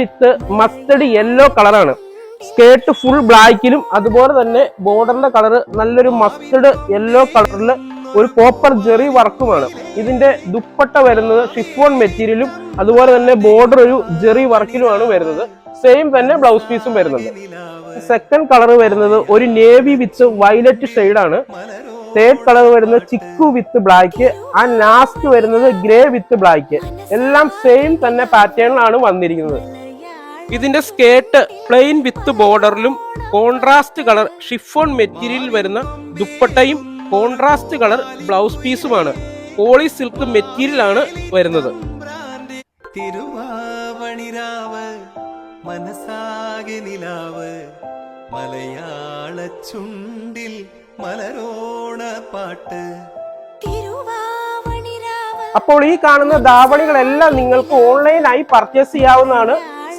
വിത്ത് mustard yellow കളറാണ്. Skirt full ബ്ലാക്കിലും അതുപോലെ തന്നെ ബോർഡറിന്റെ കളർ നല്ലൊരു മസ്റ്റഡ് യെല്ലോ കളറിൽ ഒരു കോപ്പർ ജെറി വർക്കുമാണ്. ഇതിന്റെ ദുപ്പട്ട വരുന്നത് ഷിഫോൺ മെറ്റീരിയലും അതുപോലെ തന്നെ ബോർഡർ ഒരു ജെറി വർക്കിലുമാണ് വരുന്നത്. സെയിം തന്നെ ബ്ലൗസ് പീസും വരുന്നുണ്ട്. സെക്കൻഡ് കളർ വരുന്നത് ഒരു നേവി വിത്ത് വയലറ്റ് ഷെയ്ഡാണ്. തേർഡ് കളർ വരുന്നത് ചിക്കു വിത്ത് ബ്ലാക്ക്. ആൻഡ് ലാസ്റ്റ് വരുന്നത് ഗ്രേ വിത്ത് ബ്ലാക്ക്. എല്ലാം സെയിം തന്നെ പാറ്റേണിലാണ് വന്നിരിക്കുന്നത്. ഇതിന്റെ സ്കേർട്ട് പ്ലെയിൻ വിത്ത് ബോർഡറിലും കോൺട്രാസ്റ്റ് കളർ ഷിഫോൺ മെറ്റീരിയൽ വരുന്ന ദുപ്പട്ടയും കോൺട്രാസ്റ്റ് കളർ ബ്ലൗസ് പീസുമാണ്. പോളി സിൽക്ക് മെറ്റീരിയൽ ആണ് വരുന്നത്. മനസാകെ നിലാവ് മലയാള ചുണ്ടിൽ മലരോണ പാട്ട്. അപ്പോൾ ഈ കാണുന്ന ധാവണികളെല്ലാം നിങ്ങൾക്ക് ഓൺലൈനായി പർച്ചേസ് ചെയ്യാവുന്നതാണ്.